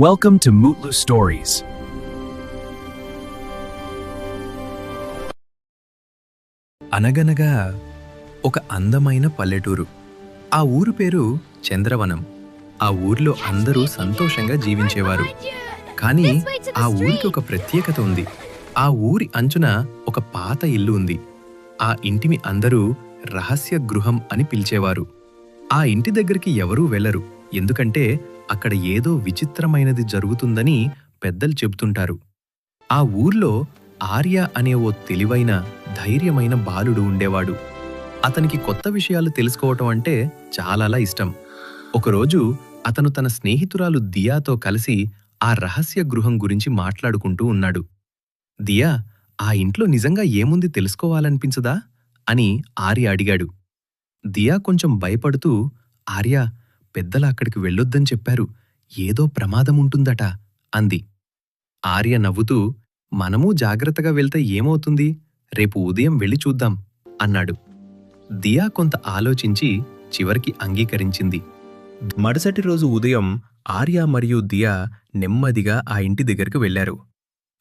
Welcome to Mutlu Stories. అనగనగా ఒక అందమైన పల్లెటూరు. ఆ ఊరు పేరు చంద్రవనం. ఆ ఊరిలో అందరూ సంతోషంగా జీవించేవారు. కానీ ఆ ఊరికి ఒక ప్రత్యేకత ఉంది. ఆ ఊరి అంచున ఒక పాత ఇల్లు ఉంది. ఆ ఇంటిని అందరూ రహస్య గృహం అని పిలిచేవారు. ఆ ఇంటి దగ్గరికి ఎవరూ వెళ్లరు, ఎందుకంటే అక్కడ ఏదో విచిత్రమైనది జరుగుతుందని పెద్దలు చెబుతుంటారు. ఆ ఊర్లో ఆర్య అనే ఓ తెలివైన, ధైర్యమైన బాలుడు ఉండేవాడు. అతనికి కొత్త విషయాలు తెలుసుకోవటం అంటే చాలా ఇష్టం. ఒకరోజు అతను తన స్నేహితురాలు దియాతో కలిసి ఆ రహస్య గృహం గురించి మాట్లాడుకుంటూ ఉన్నాడు. దియా, ఆ ఇంట్లో నిజంగా ఏముంది తెలుసుకోవాలనిపించదా అని ఆర్య అడిగాడు. దియా కొంచెం భయపడుతూ, ఆర్య, పెద్దలు అక్కడికి వెళ్ళొద్దని చెప్పారు, ఏదో ప్రమాదముంటుందట అంది. ఆర్య నవ్వుతూ, మనమూ జాగ్రత్తగా వెళ్తే ఏమవుతుంది, రేపు ఉదయం వెళ్ళి చూద్దాం అన్నాడు. దియా కొంత ఆలోచించి చివరికి అంగీకరించింది. మరుసటి రోజు ఉదయం ఆర్య మరియు దియా నెమ్మదిగా ఆ ఇంటి దగ్గరికి వెళ్లారు.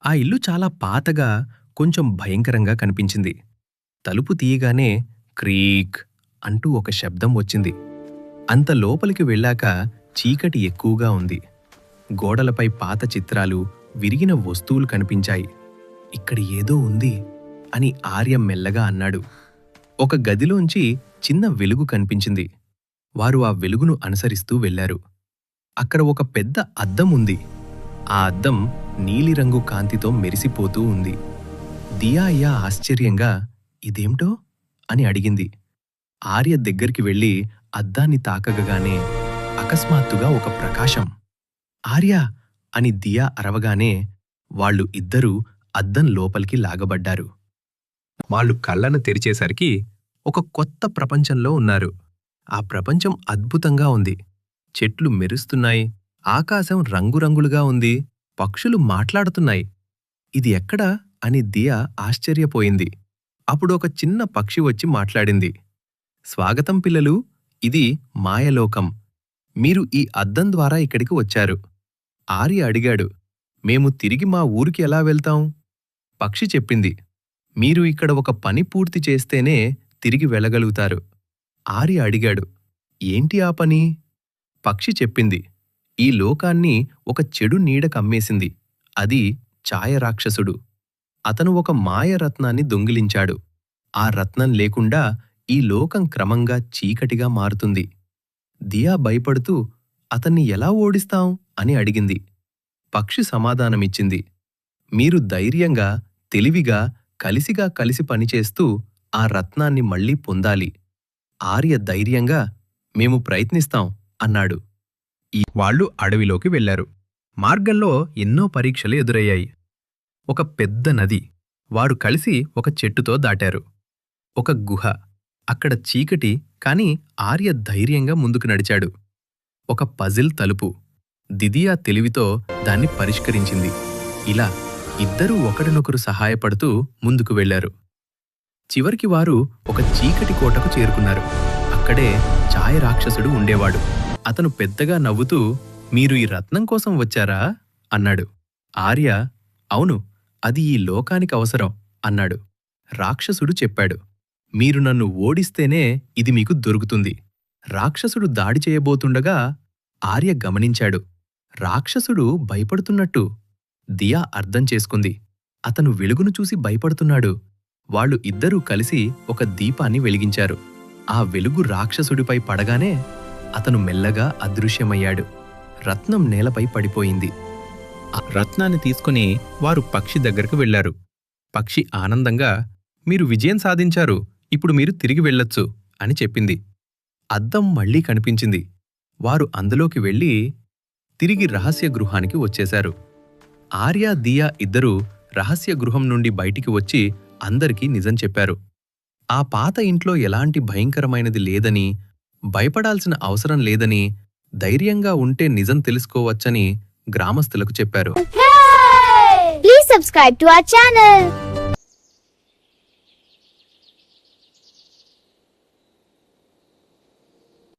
ఆ ఇల్లు చాలా పాతగా, కొంచెం భయంకరంగా కనిపించింది. తలుపు తీయగానే క్రీక్ అంటూ ఒక శబ్దం వచ్చింది. అంత లోపలికి వెళ్ళాక చీకటి ఎక్కువగా ఉంది. గోడలపై పాత చిత్రాలు, విరిగిన వస్తువులు కనిపించాయి. ఇక్కడ ఏదో ఉంది అని ఆర్య మెల్లగా అన్నాడు. ఒక గదిలోంచి చిన్న వెలుగు కనిపించింది. వారు ఆ వెలుగును అనుసరిస్తూ వెళ్లారు. అక్కడ ఒక పెద్ద అద్దం ఉంది. ఆ అద్దం నీలిరంగు కాంతితో మెరిసిపోతూ ఉంది. దియా ఆశ్చర్యంగా, ఇదేంటో అని అడిగింది. ఆర్య దగ్గరికి వెళ్లి అద్దాన్ని తాకగానే అకస్మాత్తుగా ఒక ప్రకాశం. ఆర్య అని దియా అరవగానే వాళ్ళు ఇద్దరూ అద్దం లోపలికి లాగబడ్డారు. వాళ్ళు కళ్ళను తెరిచేసరికి ఒక కొత్త ప్రపంచంలో ఉన్నారు. ఆ ప్రపంచం అద్భుతంగా ఉంది. చెట్లు మెరుస్తున్నాయి, ఆకాశం రంగురంగులుగా ఉంది, పక్షులు మాట్లాడుతున్నాయి. ఇది ఎక్కడా అని దియా ఆశ్చర్యపోయింది. అప్పుడు ఒక చిన్న పక్షి వచ్చి మాట్లాడింది. స్వాగతం పిల్లలు, ఇది మాయలోకం. మీరు ఈ అద్దం ద్వారా ఇక్కడికి వచ్చారు. ఆర్య అడిగాడు, మేము తిరిగి మా ఊరికి ఎలా వెళ్తాం? పక్షి చెప్పింది, మీరు ఇక్కడ ఒక పని పూర్తి చేస్తేనే తిరిగి వెళ్ళగలుగుతారు. ఆర్య అడిగాడు, ఏంటి ఆ పని? పక్షి చెప్పింది, ఈ లోకాన్ని ఒక చెడు నీడ కమ్మేసింది. అది ఛాయరాక్షసుడు. అతను ఒక మాయరత్నాన్ని దొంగిలించాడు. ఆ రత్నం లేకుండా ఈ లోకం క్రమంగా చీకటిగా మారుతుంది. దియా భయపడుతూ, అతన్ని ఎలా ఓడిస్తాం అని అడిగింది. పక్షి సమాధానమిచ్చింది, మీరు ధైర్యంగా, తెలివిగా, కలిసి పనిచేస్తూ ఆ రత్నాన్ని మళ్లీ పొందాలి. ఆర్య ధైర్యంగా, మేము ప్రయత్నిస్తాం అన్నాడు. వాళ్ళు అడవిలోకి వెళ్లారు. మార్గంలో ఎన్నో పరీక్షలు ఎదురయ్యాయి. ఒక పెద్ద నది. వారు కలిసి ఒక చెట్టుతో దాటారు. ఒక గుహ. అక్కడ చీకటి, కాని ఆర్య ధైర్యంగా ముందుకు నడిచాడు. ఒక పజిల్ తలుపు. దిదియా తెలివితో దాన్ని పరిష్కరించింది. ఇలా ఇద్దరూ ఒకరినొకరు సహాయపడుతూ ముందుకు వెళ్లారు. చివరికి వారు ఒక చీకటి కోటకు చేరుకున్నారు. అక్కడే ఛాయరాక్షసుడు ఉండేవాడు. అతను పెద్దగా నవ్వుతూ, మీరు ఈ రత్నం కోసం వచ్చారా అన్నాడు. ఆర్య, అవును, అది ఈ లోకానికి అవసరం అన్నాడు. రాక్షసుడు చెప్పాడు, మీరు నన్ను ఓడిస్తేనే ఇది మీకు దొరుకుతుంది. రాక్షసుడు దాడి చేయబోతుండగా ఆర్య గమనించాడు. రాక్షసుడు భయపడుతున్నట్టు. దియా అర్థం చేసుకుంది. అతను వెలుగును చూసి భయపడుతున్నాడు. వాళ్ళు ఇద్దరూ కలిసి ఒక దీపాన్ని వెలిగించారు. ఆ వెలుగు రాక్షసుడిపై పడగానే అతను మెల్లగా అదృశ్యమయ్యాడు. రత్నం నేలపై పడిపోయింది. ఆ రత్నాన్ని తీసుకుని వారు పక్షి దగ్గరకు వెళ్లారు. పక్షి ఆనందంగా, మీరు విజయం సాధించారు, ఇప్పుడు మీరు తిరిగి వెళ్ళొచ్చు అని చెప్పింది. అద్దం మళ్లీ కనిపించింది. వారు అందులోకి వెళ్లి తిరిగి రహస్య గృహానికి వచ్చేశారు. ఆర్య, దియా ఇద్దరూ రహస్య గృహం నుండి బయటికి వచ్చి అందరికీ నిజం చెప్పారు. ఆ పాత ఇంట్లో ఎలాంటి భయంకరమైనది లేదని, భయపడాల్సిన అవసరం లేదని, ధైర్యంగా ఉంటే నిజం తెలుసుకోవచ్చని గ్రామస్తులకు చెప్పారు. Please subscribe to our channel.